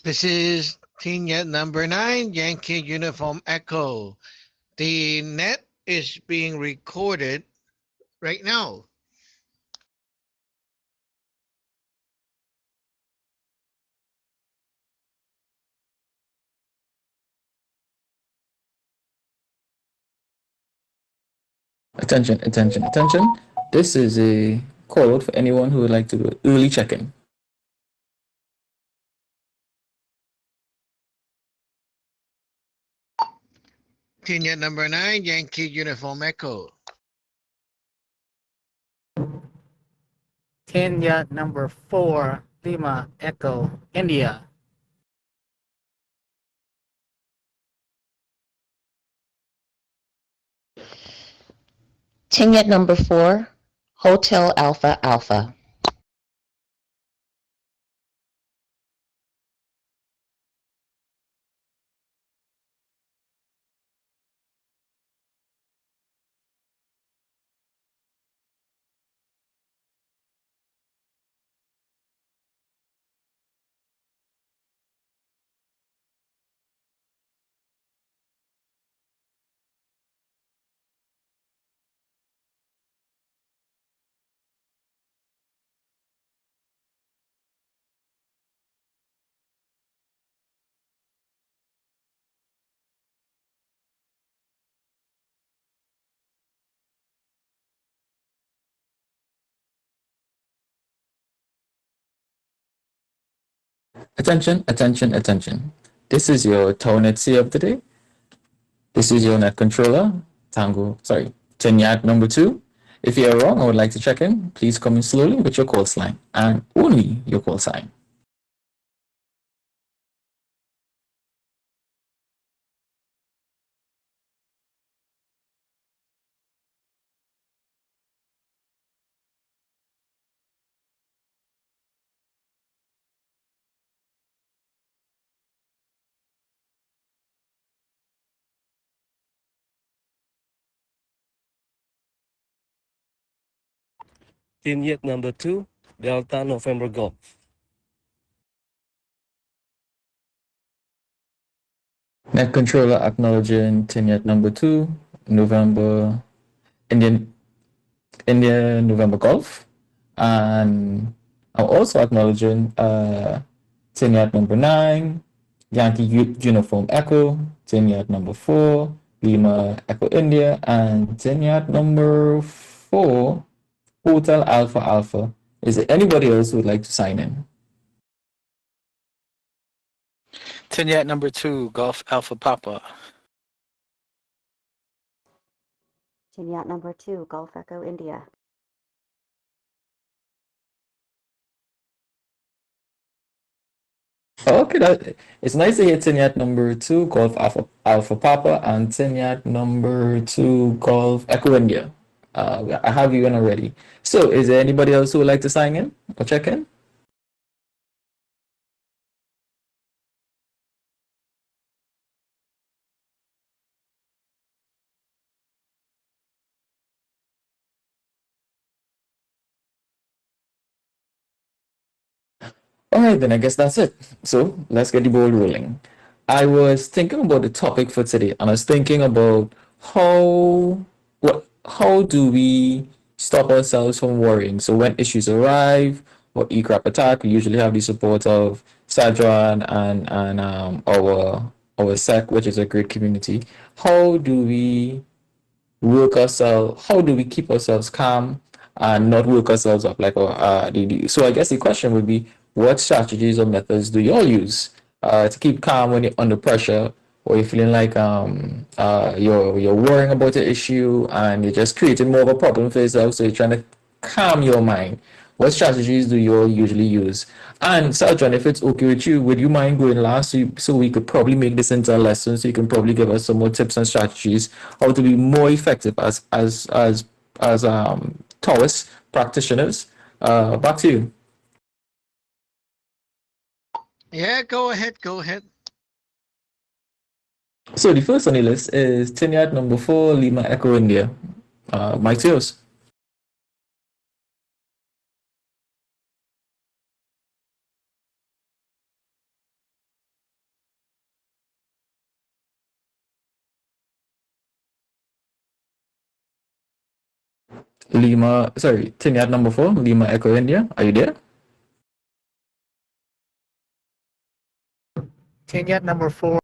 This is team yet number 9, Yankee Uniform Echo. The net is being recorded right now. Attention, attention, attention. This is a call out for anyone who would like to do early check-in. Team yet number 9, Yankee Uniform Echo. Kenya number 4, Lima Echo, India. Tingnet number 4, Hotel Alpha Alpha. Attention, attention, attention. This is your Tao Net C of the day. This is your net controller, Tenyat number 2. If you're wrong or would like to check in, please come in slowly with your call sign and only your call sign. Team number 2, Delta November Golf. Net controller acknowledging Tenyat number 2, November, Indian, India November Golf. And I'm also acknowledging Tenyat number 9, Yankee Uniform Echo, Tenyat number 4, Lima Echo India, and Tenyat number 4, Hotel Alpha Alpha. Is there anybody else who would like to sign in? Tenyat number 2, Golf Alpha Papa. Yacht number 2, Golf Echo India. Okay, it's nice to hear Tenyat number 2, Golf Alpha Papa, and Tenyat number 2, Golf Echo India. I have you in already. So, is there anybody else who would like to sign in or check in? All right, then I guess that's it. So let's get the ball rolling. I was thinking about the topic for today, and I was thinking about how do we stop ourselves from worrying? So when issues arrive or e-crap attack, we usually have the support of Sadran and our sec, which is a great community. How do we work ourselves? How do we keep ourselves calm and not work ourselves up? So I guess the question would be, what strategies or methods do you all use to keep calm when you're under pressure, or you're feeling like you're worrying about the issue and you're just creating more of a problem for yourself? So you're trying to calm your mind. What strategies do you all usually use? And John, if it's okay with you, would you mind going last so we could probably make this into a lesson, so you can probably give us some more tips and strategies how to be more effective as Taoist practitioners? Back to you. Yeah, go ahead, go ahead. So the first on the list is Tinyat number 4, Lima Echo India. Mike's yours. Lima, sorry, Trinidad number 4, Lima Echo India. Are you there? Tanyet number 4,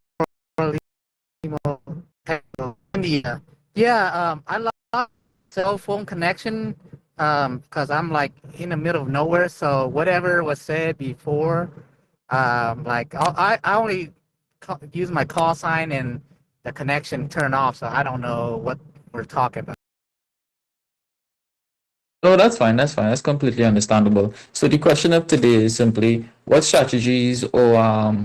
Lima Echo, India. Yeah, I lost cell phone connection because I'm like in the middle of nowhere. So whatever was said before, like I only use my call sign and the connection turned off, so I don't know what we're talking about. No, that's fine. That's fine. That's completely understandable. So the question of today is simply, what strategies or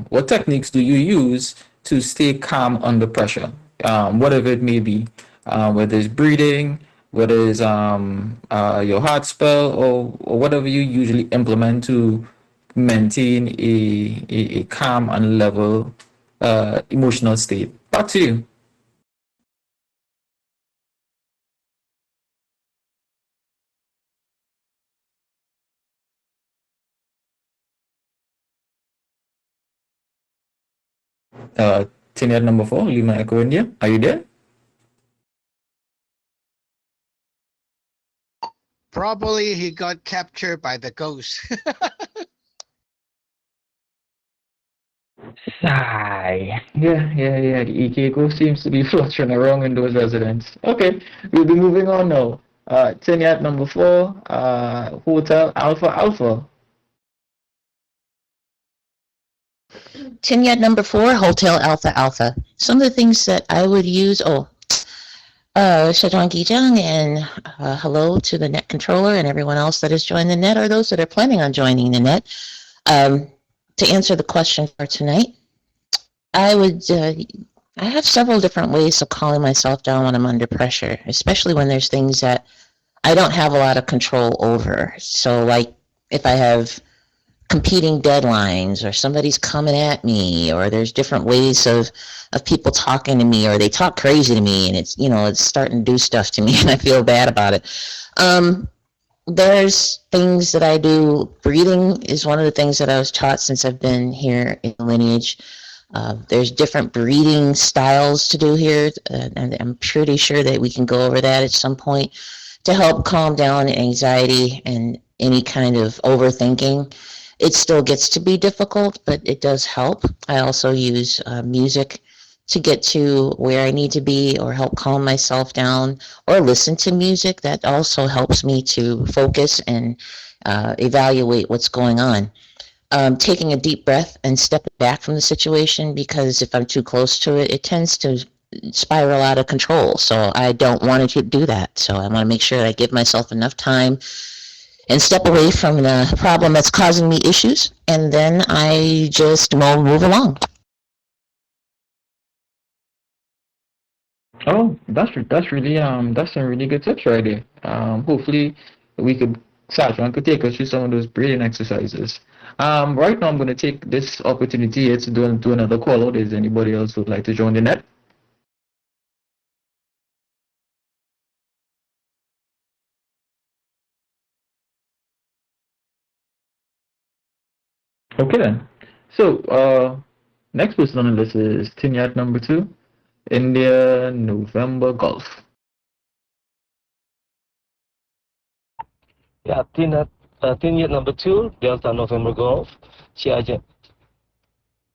what techniques do you use to stay calm under pressure, whatever it may be, whether it's breathing, whether it's your heart spell, or whatever you usually implement to maintain a calm and level emotional state. Back to you. Uh, Senior number 4, Lima Echo India. Are you there? Probably he got captured by the ghost. Sigh. Yeah. The EK seems to be fluttering around in those residents. Okay, we'll be moving on now. Tiniat number 4, Hotel Alpha Alpha. Tinyat number 4, Hotel Alpha Alpha. Some of the things that I would use, Shadwan Gijang, and hello to the net controller and everyone else that has joined the net, or those that are planning on joining the net. To answer the question for tonight, I have several different ways of calming myself down when I'm under pressure, especially when there's things that I don't have a lot of control over. So, like, if I have competing deadlines or somebody's coming at me or there's different ways of people talking to me or they talk crazy to me and it's starting to do stuff to me and I feel bad about it. There's things that I do. Breathing is one of the things that I was taught since I've been here in lineage. There's different breathing styles to do here, and I'm pretty sure that we can go over that at some point to help calm down anxiety and any kind of overthinking. It still gets to be difficult, but it does help. I also use music to get to where I need to be or help calm myself down, or listen to music. That also helps me to focus and evaluate what's going on. Taking a deep breath and stepping back from the situation, because if I'm too close to it, it tends to spiral out of control. So I don't want to do that. So I want to make sure that I give myself enough time and step away from the problem that's causing me issues, and then I just move along. Oh, that's some really good tips right there. Hopefully we could Sajwan could take us through some of those breathing exercises. Right now I'm going to take this opportunity here to do another call out. Is anybody else who would like to join the net? Okay then. So next person on the list is Tinyat number 2, India November Golf. Yeah, team unit number 2, Delta November Golf, Chia Juan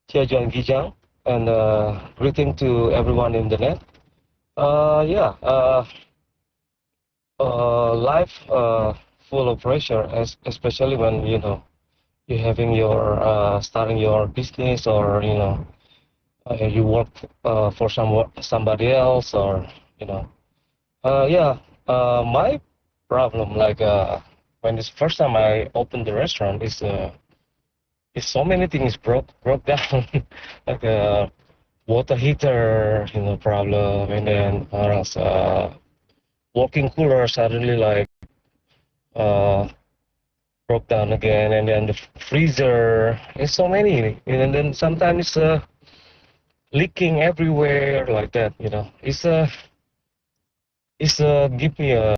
Gijang, and greeting to everyone in the net. Yeah, life full of pressure, especially when you're having your starting your business, or you work for somebody else, or yeah. My problem, like when it's first time I opened the restaurant, is so many things broke down, like a water heater, problem, and then or else walking cooler suddenly like uh, broke down again, and then the freezer. It's so many, and then sometimes leaking everywhere like that. It's give me a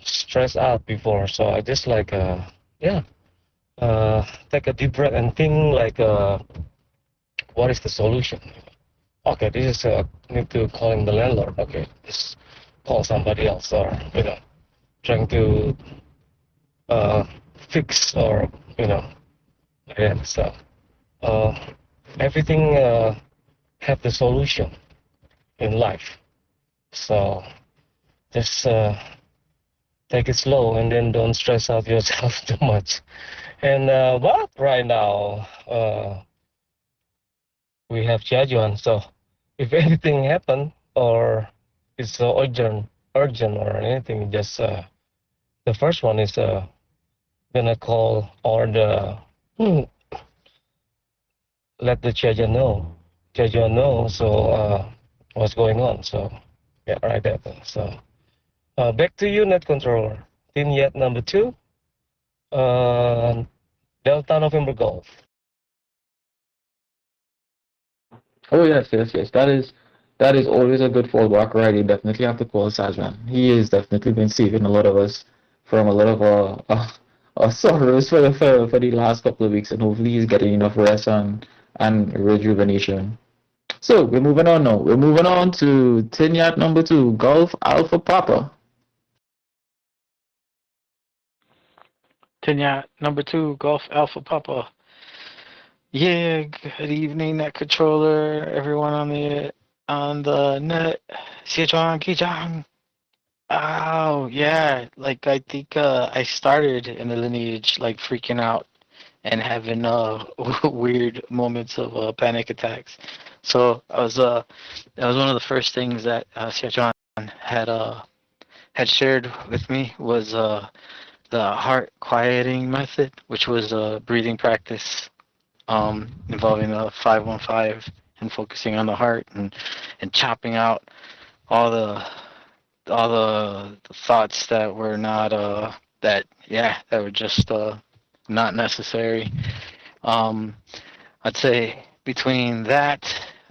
stress out before, so I just like yeah. Take a deep breath and think like, what is the solution? Okay, this is need to calling the landlord. Okay, just call somebody else, or trying to uh, fix or yeah. So uh, everything have the solution in life. So just take it slow and then don't stress out yourself too much. And but right now we have Jiajuan. So if anything happen or it's urgent or anything, just the first one is gonna call or let the Jiajuan know. So what's going on? So yeah, right there. So back to you, net controller. Team yet number 2, uh, Delta November Golf. Oh yes, yes, yes. That is always a good fallback, right? You definitely have to call Sajman. He has definitely been saving a lot of us from a lot of sorrows for the last couple of weeks, and hopefully he's getting enough rest and rejuvenation. So we're moving on now. We're moving on to Tinyat number 2, Golf Alpha Papa. Tanya, number 2, Golf Alpha Papa. Yeah, good evening, net controller, everyone on the net. Sichuan Kijang. Oh yeah, like I think I started in the lineage like freaking out and having weird moments of panic attacks. So I was that was one of the first things that Sichuan had had shared with me was the heart quieting method, which was a breathing practice involving the 515 and focusing on the heart and chopping out all the all the thoughts that were not that were just not necessary. Um, I'd say between that,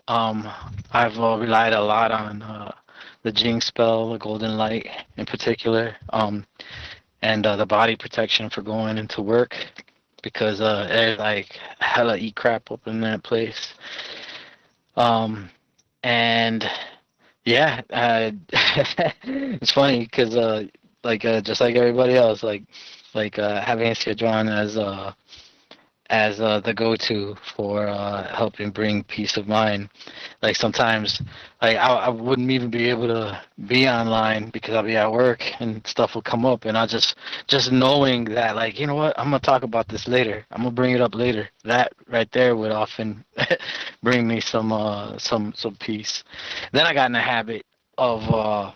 I've relied a lot on the Jing spell, the Golden Light in particular, and the body protection for going into work because there's like hella eat crap up in that place. And yeah, it's funny because just like everybody else, having Sichuan as the go-to for helping bring peace of mind. Like sometimes, I wouldn't even be able to be online because I'll be at work and stuff will come up, and I just knowing that like you know what, I'm gonna talk about this later. I'm gonna bring it up later. That right there would often bring me some peace. Then I got in the habit of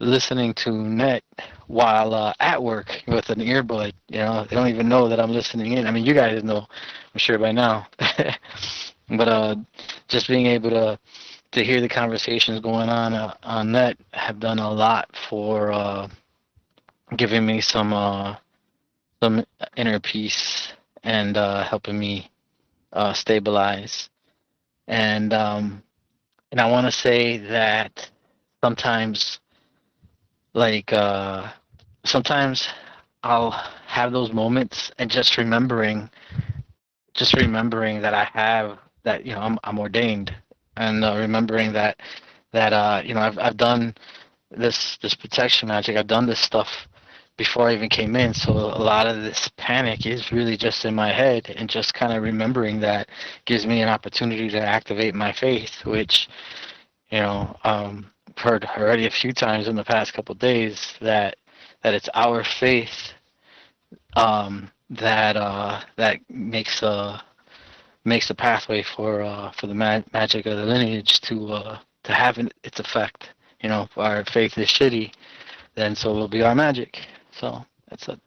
listening to net while at work with an earbud. You know, they don't even know that I'm listening in. I mean, you guys know, I'm sure by now. But just being able to hear the conversations going on net have done a lot for giving me some inner peace and helping me stabilize. And I want to say that sometimes like sometimes I'll have those moments and just remembering that I have that I'm ordained and remembering that I've done this protection magic. I've done this stuff before I even came in, so a lot of this panic is really just in my head, and just kind of remembering that gives me an opportunity to activate my faith, which heard already a few times in the past couple of days that it's our faith that makes a pathway for the magic of the lineage to have its effect. If our faith is shitty, then so will be our magic. So that's a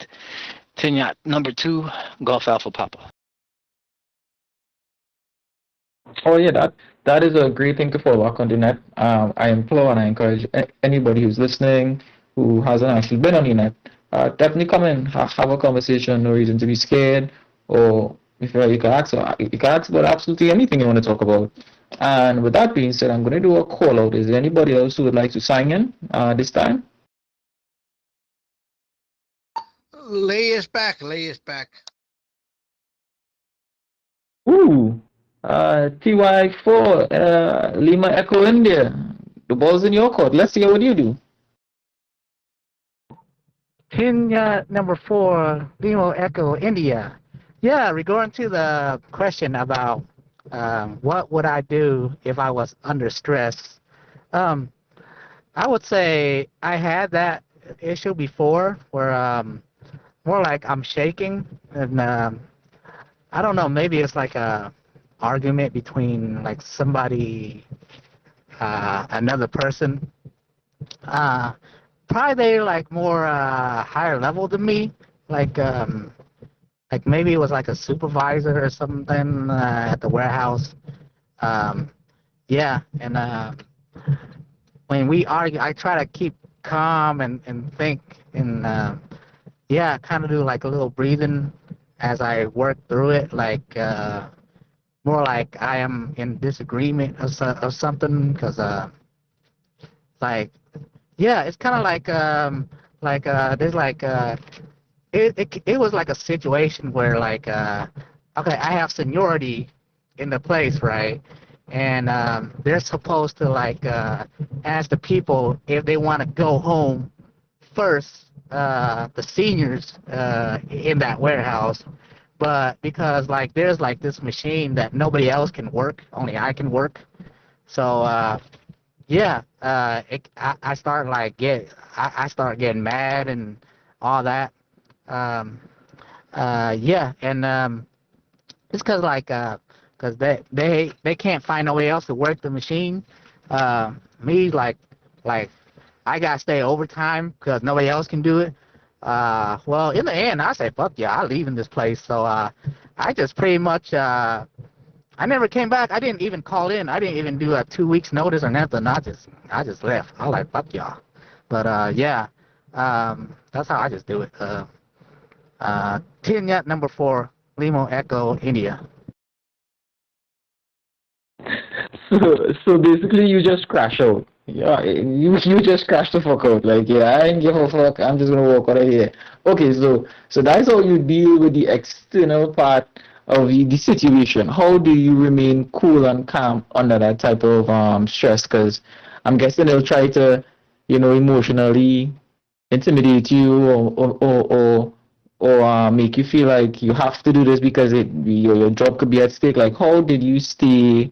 Tinyat number 2, Golf Alpha Papa. Oh yeah, that is a great thing to follow up on the net. I implore and I encourage anybody who's listening who hasn't actually been on the net, definitely come in, have a conversation. No reason to be scared, or if you can ask about absolutely anything you want to talk about. And with that being said, I'm going to do a call out. Is there anybody else who would like to sign in this time? Lay us back, lay us back. Ooh, TY4, Lima Echo India. The ball's in your court. Let's see what you do. Kenya number 4, Limo Echo India. Yeah, regarding to the question about what would I do if I was under stress, um, I would say I had that issue before where more like I'm shaking and I don't know, maybe it's like a argument between like somebody, another person. Uh, Probably they're like more higher level than me, like like maybe it was like a supervisor or something at the warehouse. Um, yeah, and when we argue, I try to keep calm and think and yeah, kind of do like a little breathing as I work through it, like more like I am in disagreement of something, because like yeah, it's kind of like there's like it was like a situation where like okay, I have seniority in the place, right? And they're supposed to like ask the people if they want to go home first, the seniors in that warehouse. But because like there's like this machine that nobody else can work, only I can work. So yeah, I start like I start getting mad and all that. Um, yeah, and it's cause like cause they can't find nobody else to work the machine. Me like I gotta stay overtime because nobody else can do it. Well, in the end, I say fuck yeah, I'm leaving this place. So I just pretty much I never came back. I didn't even call in. I didn't even do a 2 weeks notice or nothing. I just left. I was like fuck y'all. But yeah, that's how I just do it. Kenya number 4, Limo Echo India. So basically, you just crash out. Yeah, you just crash the fuck out. Like, yeah, I ain't give a fuck. I'm just gonna walk out of here. Okay, so that's how you deal with the external part of the situation. How do you remain cool and calm under that type of stress? Because I'm guessing they'll try to, emotionally intimidate you or make you feel like you have to do this because your job could be at stake. Like, how did you stay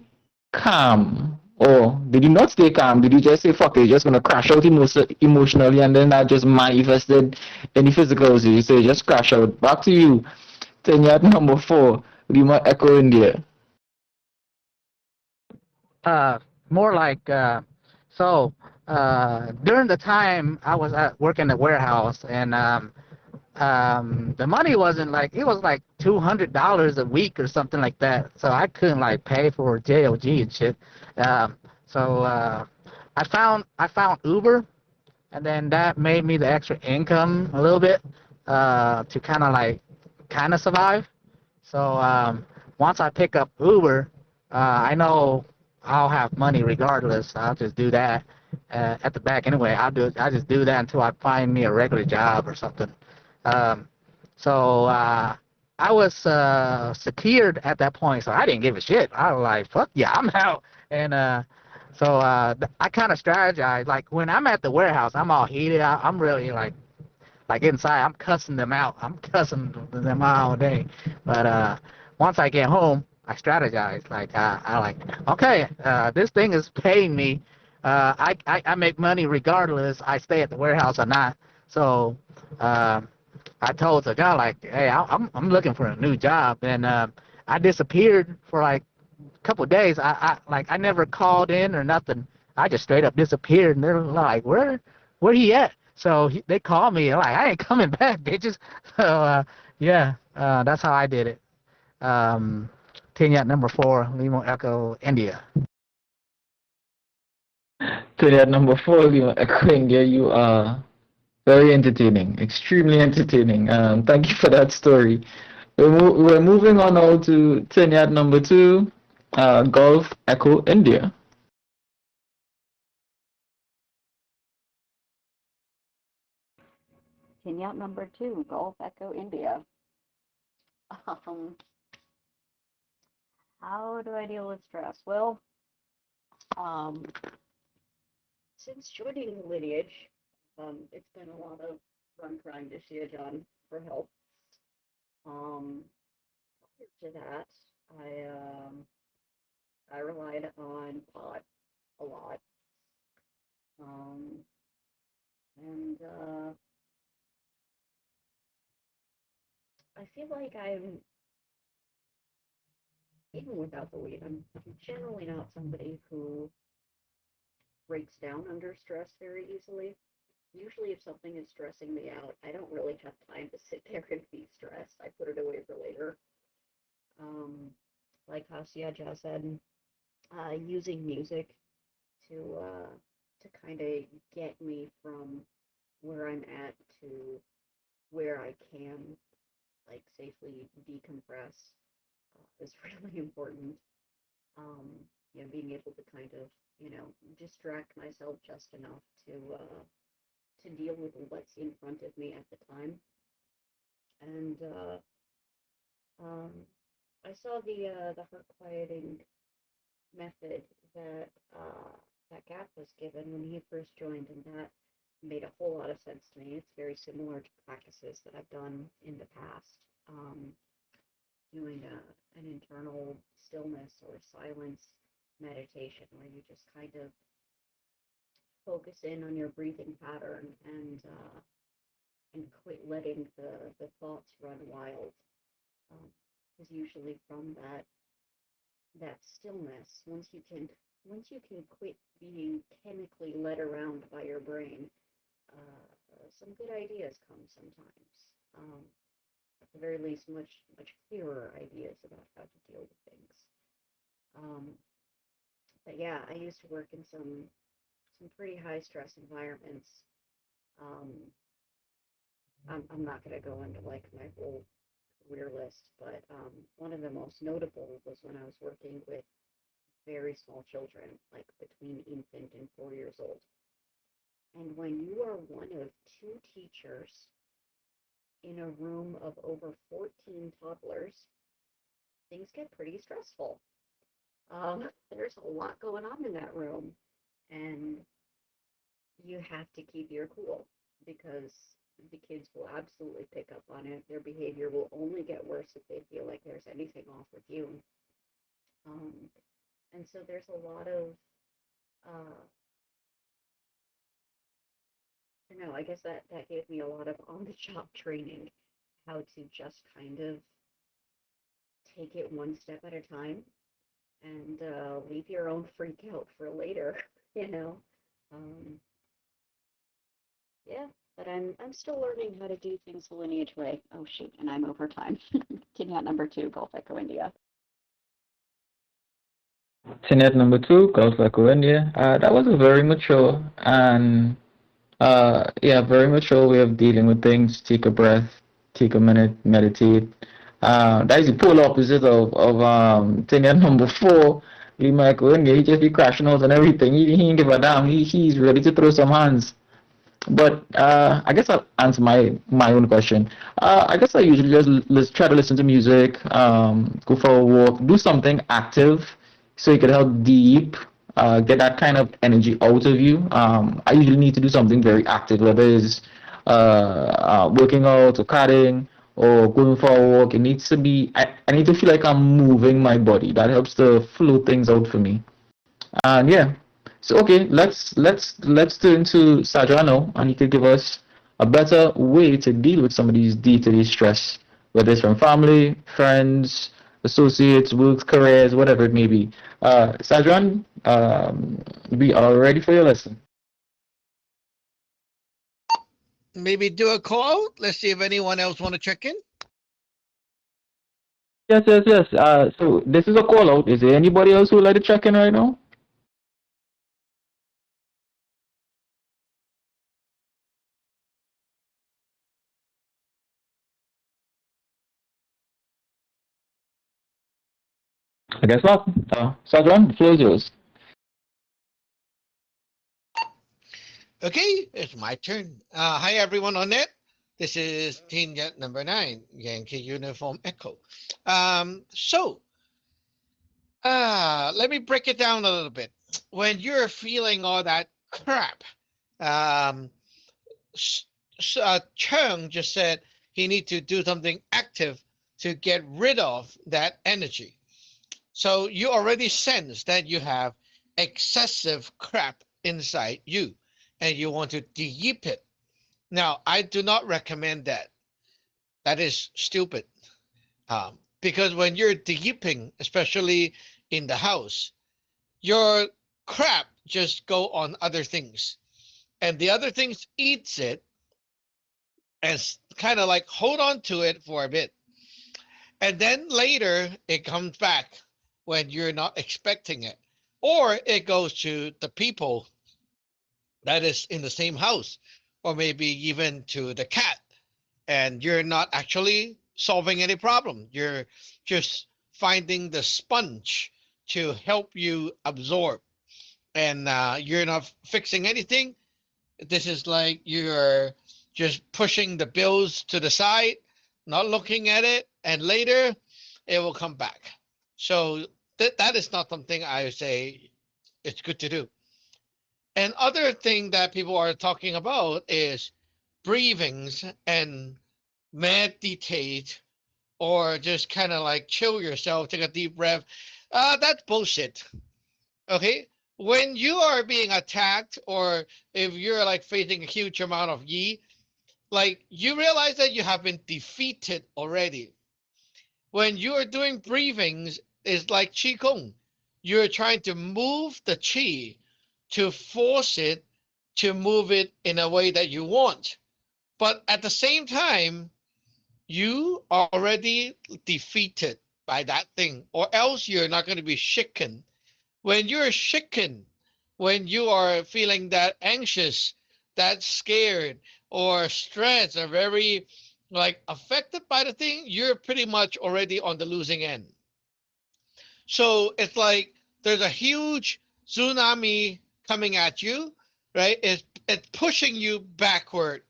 calm? Or did you not stay calm? Did you just say, fuck it, you're just going to crash out emotionally and then that just manifested in the physical? So you say, just crash out. Back to you. Tenure number 4, Lima Echo India. Uh, More like so during the time I was at working the warehouse, and the money wasn't like, it was like $200 a week or something like that. So I couldn't like pay for JLG and shit. So I found Uber, and then that made me the extra income a little bit to kind of survive. So once I pick up Uber, I know I'll have money regardless. I'll just do that at the back anyway. I just do that until I find me a regular job or something. Um, so I was secured at that point, so I didn't give a shit. I was like, fuck yeah, I'm out. And so I kind of strategized. Like when I'm at the warehouse, I'm all heated. I'm really like inside, I'm cussing them out. I'm cussing them out all day. But once I get home, I strategize. Like I like, okay, this thing is paying me. I make money regardless. I stay at the warehouse or not. So uh, I told the guy like, hey, I'm looking for a new job, and I disappeared for like a couple of days. I never called in or nothing. I just straight up disappeared, and they're like, where he at? So they called me like, I ain't coming back, bitches. So yeah, that's how I did it. Kenya number 4, Limo Echo India. Tenure number 4, Lima Echo India, you are very entertaining, extremely entertaining. Thank you for that story. We're moving on now to tenure number 2, Golf Echo India. Kenya number 2, Golf Echo India. Um, how do I deal with stress? Well, um, since joining the lineage, it's been a lot of run crying to Shia John for help. Um, Prior to that, I um, I relied on Pod a lot. Um, and I feel like I'm, even without the weed, I'm generally not somebody who breaks down under stress very easily. Usually, if something is stressing me out, I don't really have time to sit there and be stressed. I put it away for later. Um, like Hasya said, using music to kind of get me from where I'm at to where I can like safely decompress is really important. Um, being able to kind of distract myself just enough to deal with what's in front of me at the time. And um, I saw the heart quieting method that that Gap was given when he first joined, and that made a whole lot of sense to me. It's very similar to practices that I've done in the past, doing an internal stillness or silence meditation where you just kind of focus in on your breathing pattern and quit letting the thoughts run wild. Because usually from that stillness, once you can quit being chemically led around by your brain, some good ideas come sometimes. At the very least, much clearer ideas about how to deal with things. Um, but yeah, I used to work in some pretty high stress environments. Um, I'm not going to go into like my whole career list, but one of the most notable was when I was working with very small children, like between infant and 4 years old. And when you are one of two teachers in a room of over 14 toddlers, things get pretty stressful. There's a lot going on in that room, and you have to keep your cool because the kids will absolutely pick up on it. Their behavior will only get worse if they feel like there's anything off with you. Um, and so there's a lot of, I don't know, I guess that gave me a lot of on the job training, how to just kind of take it one step at a time and leave your own freak out for later, you know. Um, yeah, but I'm still learning how to do things the lineage way. Oh shoot, and I'm over time. King number two, Gulf Echo India. Tenet number two, Gulf Echo India. That was a very mature and yeah, very mature way of dealing with things. Take a breath, take a minute, meditate. That is the polar opposite of Tenet number four. Lee Michael India, he just be crashing out and everything. He ain't give a damn. He's ready to throw some hands. But I guess I'll answer my own question. I guess I usually just try to listen to music, go for a walk, do something active, so it can help deep, get that kind of energy out of you. I usually need to do something very active, whether it's working out or cutting or going for a walk. It needs to be. I need to feel like I'm moving my body. That helps to flow things out for me. And yeah, so okay, let's turn to Sadrano, and he could give us a better way to deal with some of these day-to-day stress, whether it's from family, friends, associates, work, careers, whatever it may be. Sadran, we are ready for your lesson. Maybe do a call. Let's see if anyone else want to check in. Yes, yes, yes. So this is a call out. Is there anybody else who would like to check in right now? I guess not. Sadran, the floor is yours. Okay, it's my turn. Hi, everyone on it. This is team jet number 9, Yankee Uniform Echo. So, let me break it down a little bit. When you're feeling all that crap, um, Chung just said he need to do something active to get rid of that energy. So you already sense that you have excessive crap inside you and you want to deep it. Now, I do not recommend that. That is stupid. Because when you're deeping, especially in the house, your crap just go on other things. And the other things eats it and kind of like hold on to it for a bit. And then later it comes back when you're not expecting it. Or it goes to the people that is in the same house, or maybe even to the cat, and you're not actually solving any problem. You're just finding the sponge to help you absorb, and you're not fixing anything. This is like you're just pushing the bills to the side, not looking at it, and later it will come back. So that is not something I would say it's good to do. And other thing that people are talking about is breathings and meditate or just kind of like chill yourself, take a deep breath. That's bullshit. Okay. When you are being attacked or if you're like facing a huge amount of yi, like you realize that you have been defeated already. When you are doing breathings, it's like qigong. You're trying to move the qi to force it to move it in a way that you want. But at the same time, you are already defeated by that thing, or else you're not going to be shaken. When you're shaken, when you are feeling that anxious, that scared, or stressed, or very like affected by the thing, you're pretty much already on the losing end. So it's like there's a huge tsunami coming at you, right? It's pushing you backward.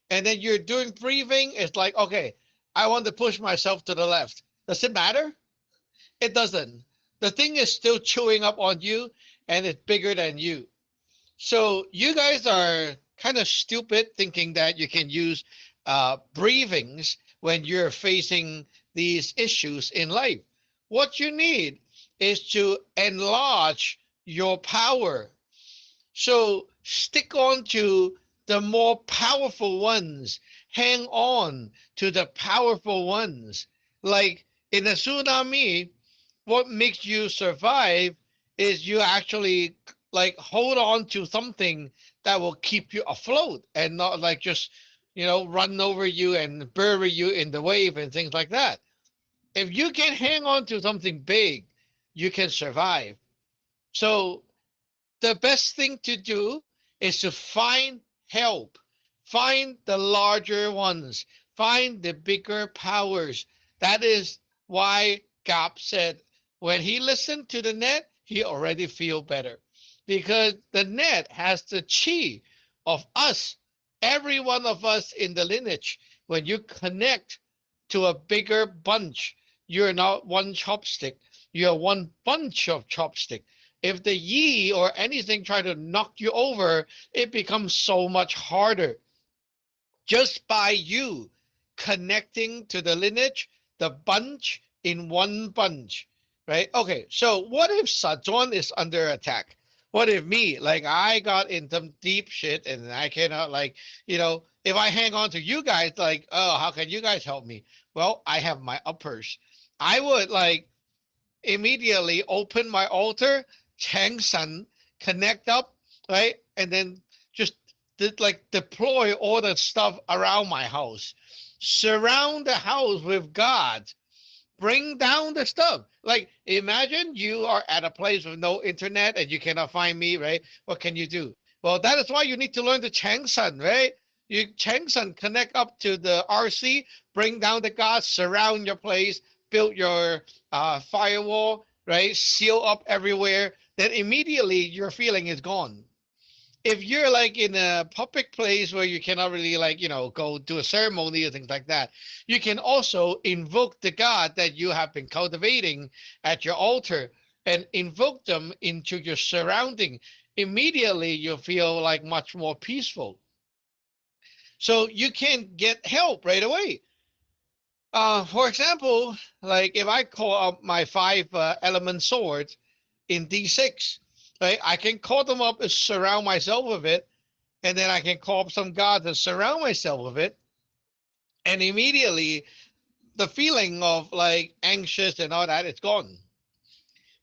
And then you're doing breathing. It's like, okay, I want to push myself to the left. Does it matter? It doesn't. The thing is still chewing up on you and it's bigger than you. So you guys are kind of stupid thinking that you can use breathings when you're facing these issues in life. What you need is to enlarge your power. So stick on to the more powerful ones. Hang on to the powerful ones. Like in a tsunami, what makes you survive is you actually like hold on to something that will keep you afloat and not like just run over you and bury you in the wave and things like that. If you can hang on to something big, you can survive. So the best thing to do is to find help, find the larger ones, find the bigger powers. That is why Gap said when he listened to the net, he already feel better because the net has the chi of us, every one of us in the lineage. When you connect to a bigger bunch, you're not one chopstick, you're one bunch of chopstick. If the yi or anything try to knock you over, it becomes so much harder. Just by you connecting to the lineage, the bunch in one bunch, right? Okay, so what if Sajon is under attack? What if me, like I got in some deep shit and I cannot if I hang on to you guys, like, oh, how can you guys help me? Well, I have my uppers. I would like immediately open my altar, Chang San, connect up, right? And then just like deploy all the stuff around my house. Surround the house with God. Bring down the stuff. Like imagine you are at a place with no internet and you cannot find me, right? What can you do? Well, that is why you need to learn the Chang San, right? You Chang San connect up to the RC, bring down the gods, surround your place, build your firewall, right? Seal up everywhere. Then immediately your feeling is gone. If you're like in a public place where you cannot really go do a ceremony or things like that, you can also invoke the god that you have been cultivating at your altar and invoke them into your surrounding. Immediately you feel like much more peaceful. So you can get help right away. For example, like if I call up my five element swords in D6, right? I can call them up and surround myself with it, and then I can call up some gods and surround myself with it, and immediately the feeling of like anxious and all that it's gone.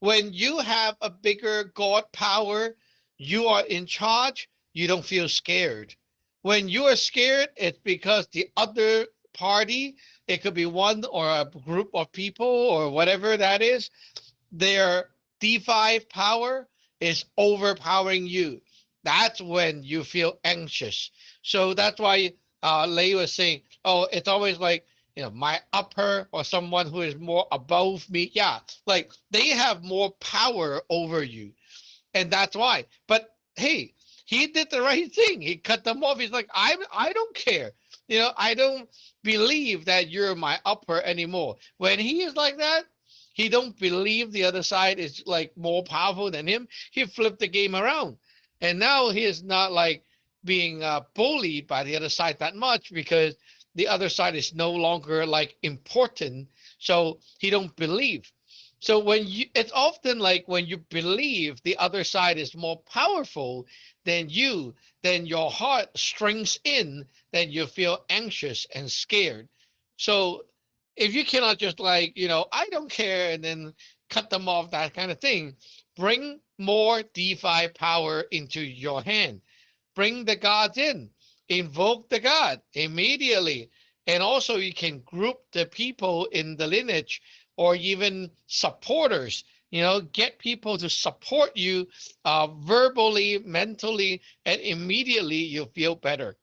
When you have a bigger god power, you are in charge, you don't feel scared. When you are scared, it's because the other party, it could be one or a group of people or whatever that is, their D5 power is overpowering you. That's when you feel anxious. So that's why Lei was saying, oh, it's always like, my upper or someone who is more above me. Yeah, like they have more power over you. And that's why. But hey, he did the right thing. He cut them off. He's like, I don't care. I don't believe that you're my upper anymore. When he is like that, he don't believe the other side is like more powerful than him. He flipped the game around. And now he is not like being bullied by the other side that much because the other side is no longer like important. So he don't believe. So it's often like when you believe the other side is more powerful than you, then your heart strings in, then you feel anxious and scared. So if you cannot just like, I don't care and then cut them off, that kind of thing, bring more D5 power into your hand. Bring the gods in, invoke the god immediately. And also you can group the people in the lineage or even supporters, get people to support you verbally, mentally, and immediately you feel better.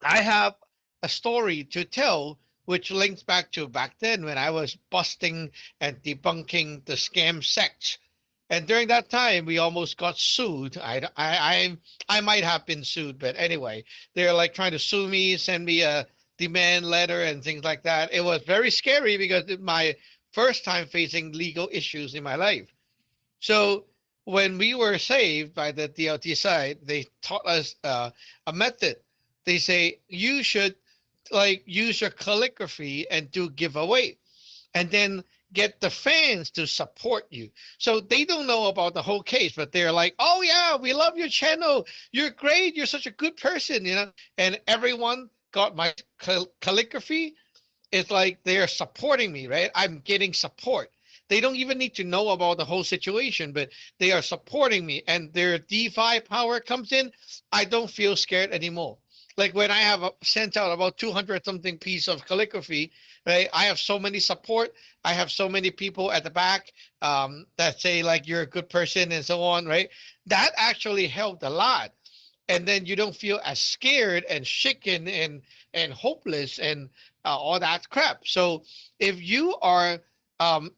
I have a story to tell which links back to back then when I was busting and debunking the scam sects. And during that time, we almost got sued. I might have been sued, but anyway, they're like trying to sue me, send me a demand letter and things like that. It was very scary because it's my first time facing legal issues in my life. So when we were saved by the DLT side, they taught us a method. They say you should like use your calligraphy and do giveaway, and then get the fans to support you. So they don't know about the whole case, but they're like, oh yeah, we love your channel. You're great. You're such a good person, And everyone got my calligraphy. It's like they're supporting me, right? I'm getting support. They don't even need to know about the whole situation, but they are supporting me and their D5 power comes in. I don't feel scared anymore. Like when I have sent out about 200 something piece of calligraphy, right? I have so many support. I have so many people at the back that say like, you're a good person and so on, right? That actually helped a lot. And then you don't feel as scared and shaken and hopeless and all that crap. So if you are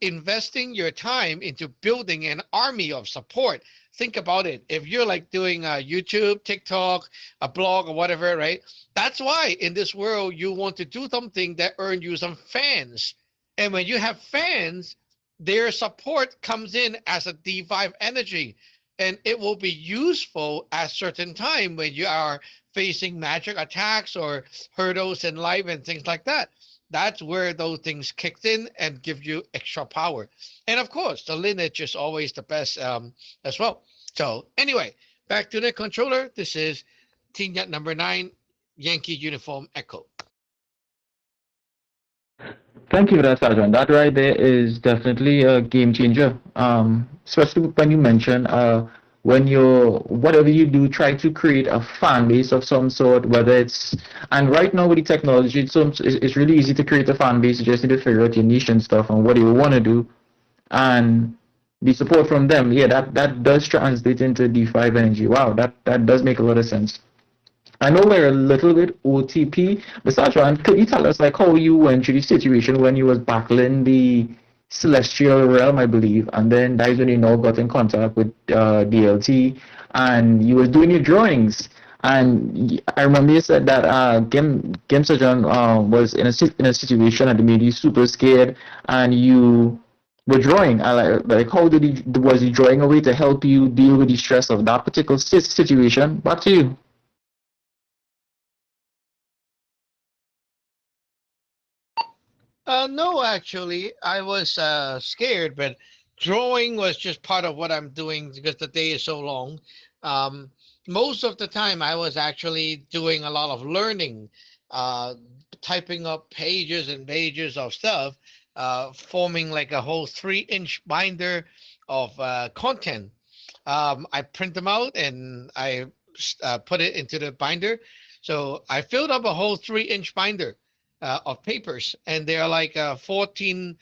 investing your time into building an army of support, think about it. If you're like doing YouTube, TikTok, a blog or whatever, right? That's why in this world you want to do something that earn you some fans. And when you have fans, their support comes in as a D5 energy, and it will be useful at certain time when you are facing magic attacks or hurdles in life and things like that. That's where those things kicked in and give you extra power. And of course, the lineage is always the best as well. So anyway, back to the controller. This is Team Yacht number 9, Yankee Uniform Echo. Thank you for that, Sergeant. That right there is definitely a game changer. Especially when you mention when you're whatever you do, try to create a fan base of some sort. Whether it's and right now with the technology, it's really easy to create a fan base. You just need to figure out your niche and stuff and what you want to do, and the support from them. Yeah, that does translate into D5 energy. Wow, that does make a lot of sense. I know we're a little bit OTP, but Sajwan, could you tell us like how you went through the situation when you was battling the celestial realm, I believe, and then that's when you now got in contact with DLT, and you was doing your drawings. And I remember you said that Game Sajwan was in a situation that made you super scared, and you were drawing. I like how did he was he drawing a way to help you deal with the stress of that particular situation? Back to you. No, actually, I was scared, but drawing was just part of what I'm doing because the day is so long. Um, Most of the time, I was actually doing a lot of learning, uh, typing up pages and pages of stuff, forming like a whole 3-inch binder of content. I print them out and I put it into the binder. So I filled up a whole 3-inch binder of papers, and they're like 14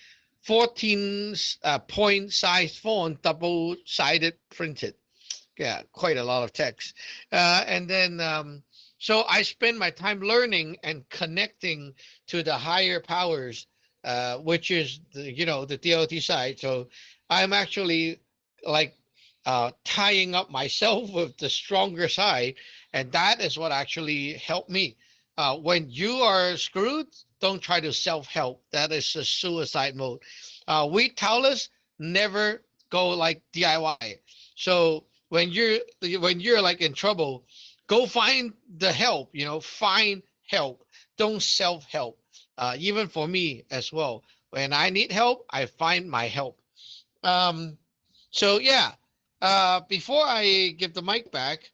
point size font, double sided printed. Yeah, quite a lot of text. And then, so I spend my time learning and connecting to the higher powers, which is the DOT side. So I'm actually like tying up myself with the stronger side, and that is what actually helped me. When you are screwed, don't try to self-help. That is a suicide mode. We Taoists never go like DIY. So when you're like in trouble, go find the help. Find help. Don't self-help. Even for me as well. When I need help, I find my help. Um, so yeah, before I give the mic back,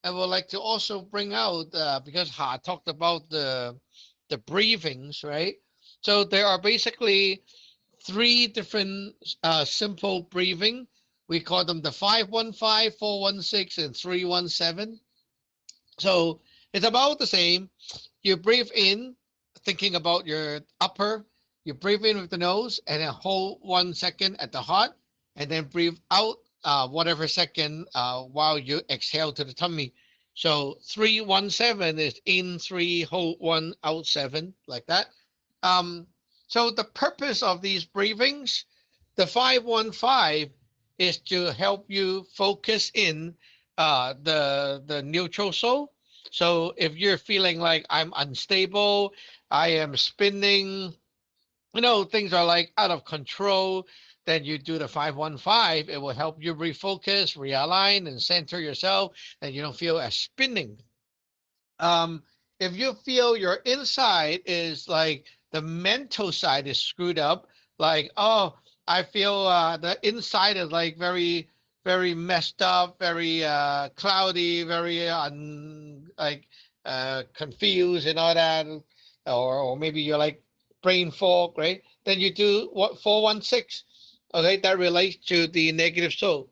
I would like to also bring out because Ha talked about the breathings, right? So there are basically three different simple breathing. We call them the 515, 416, and 317. So it's about the same. You breathe in, thinking about your upper. You breathe in with the nose and then hold 1 second at the heart, and then breathe out whatever second while you exhale to the tummy. So 317 is in three, hold one, out seven, like that. Um, so the purpose of these breathings, the 515 is to help you focus in the neutral soul. So if you're feeling like I'm unstable, I am spinning, things are like out of control, then you do the 515. It will help you refocus, realign, and center yourself, and you don't feel as spinning. um if you feel your inside is like the mental side is screwed up, like, oh, I feel the inside is like very, very messed up, very cloudy, very like confused and all that, or maybe you're like brain fog, right? Then you do what, 416. Okay, that relates to the negative soul.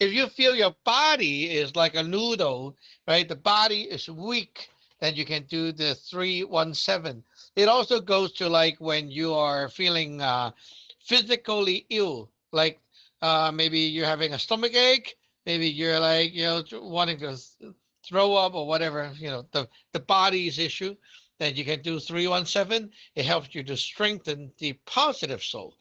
If you feel your body is like a noodle, right? The body is weak, then you can do the 317. It also goes to like when you are feeling physically ill, like maybe you're having a stomach ache, maybe you're like, wanting to throw up or whatever, the body's issue, then you can do 317. It helps you to strengthen the positive soul.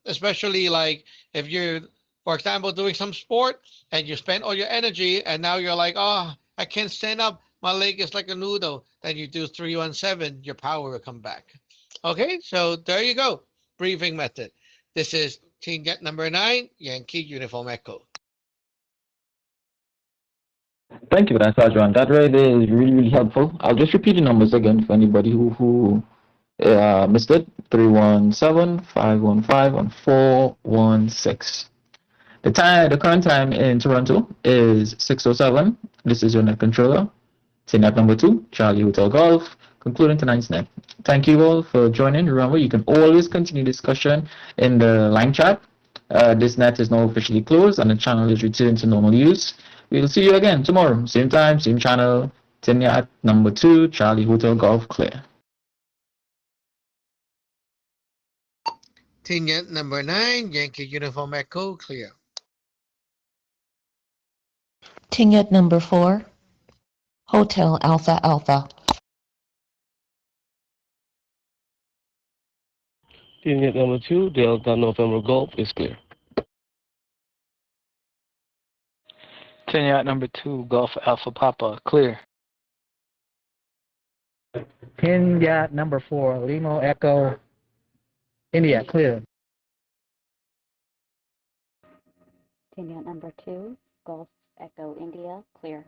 Especially like if you're, for example, doing some sport and you spend all your energy and now you're like, oh, I can't stand up. My leg is like a noodle. Then you do 317, your power will come back. Okay, so there you go. Breathing method. This is team get number 9, Yankee Uniform Echo. Thank you for that, Sajwan. That right there is really, really helpful. I'll just repeat the numbers again for anybody who missed it. 317 515 and 416. The current time in Toronto is 6:07. This is your net controller. Net number 2, Charlie Hotel Golf, concluding tonight's net. Thank you all for joining. Remember, you can always continue discussion in the line chat. This net is now officially closed and the channel is returned to normal use. We'll see you again tomorrow, same time, same channel. Net number 2, Charlie Hotel Golf, clear. Team get number 9, Yankee Uniform Echo, clear. Tingette number 4, Hotel Alpha Alpha. Unit number 2, Delta November Golf is clear. Yacht number 2, Golf Alpha Papa, clear. Pin yacht number 4, Limo Echo India, clear. Team Yacht number 2, Golf Echo India, clear.